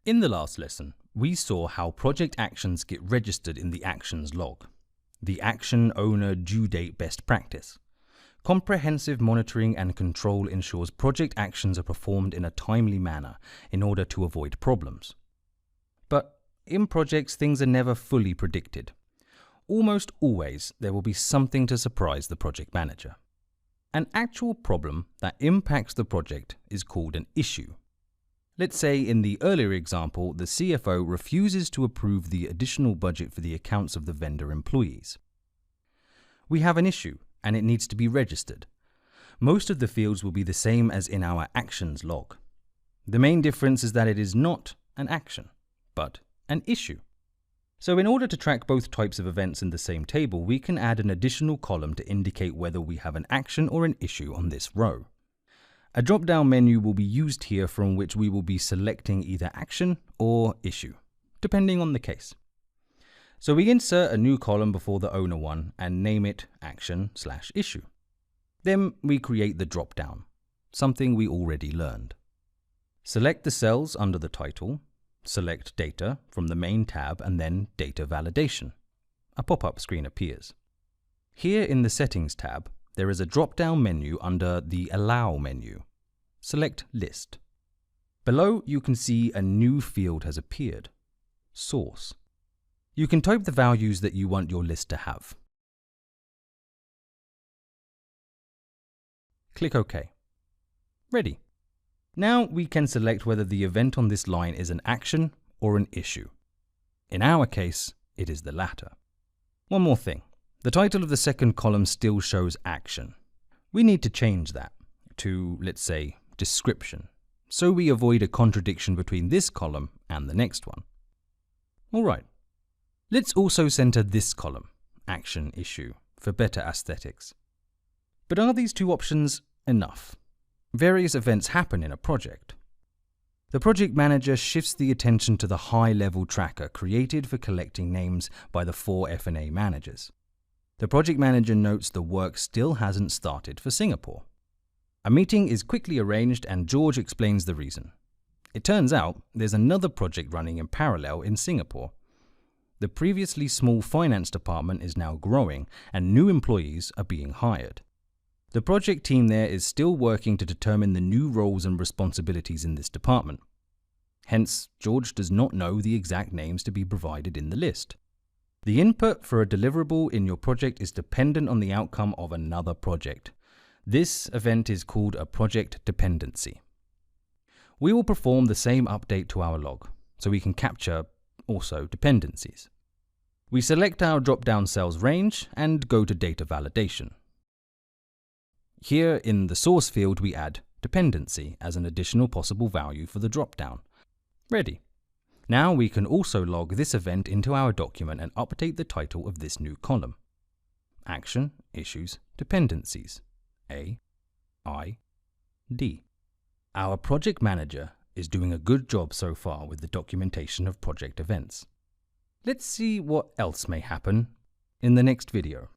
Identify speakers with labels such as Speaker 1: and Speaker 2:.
Speaker 1: In the last lesson, we saw how project actions get registered in the actions log, the action owner due date best practice. Comprehensive monitoring and control ensures project actions are performed in a timely manner in order to avoid problems. But in projects, things are never fully predicted. Almost always, there will be something to surprise the project manager. An actual problem that impacts the project is called an issue. Let's say in the earlier example, the CFO refuses to approve the additional budget for the accounts of the vendor employees. We have an issue, and it needs to be registered. Most of the fields will be the same as in our actions log. The main difference is that it is not an action, but an issue. So in order to track both types of events in the same table, we can add an additional column to indicate whether we have an action or an issue on this row. A drop-down menu will be used here from which we will be selecting either action or issue, depending on the case. So we insert a new column before the owner one and name it action/issue. Then we create the drop-down, something we already learned. Select the cells under the title, select data from the main tab and then data validation. A pop-up screen appears. Here in the settings tab, there is a drop-down menu under the allow menu. Select list. Below you can see a new field has appeared, source. You can type the values that you want your list to have. Click OK. Ready. Now we can select whether the event on this line is an action or an issue. In our case, it is the latter. One more thing. The title of the second column still shows action. We need to change that to, let's say, description, so we avoid a contradiction between this column and the next one. All right. Let's also center this column, action issue, for better aesthetics. But are these two options enough? Various events happen in a project. The project manager shifts the attention to the high-level tracker created for collecting names by the 4 F&A managers. The project manager notes the work still hasn't started for Singapore. A meeting is quickly arranged and George explains the reason. It turns out there's another project running in parallel in Singapore. The previously small finance department is now growing and new employees are being hired. The project team there is still working to determine the new roles and responsibilities in this department. Hence, George does not know the exact names to be provided in the list. The input for a deliverable in your project is dependent on the outcome of another project. This event is called a project dependency. We will perform the same update to our log, so we can capture also dependencies. We select our drop-down cells range and go to data validation. Here in the source field, we add dependency as an additional possible value for the drop-down. Ready. Now we can also log this event into our document and update the title of this new column. Action, issues, dependencies. A, I, D. Our project manager is doing a good job so far with the documentation of project events. Let's see what else may happen in the next video.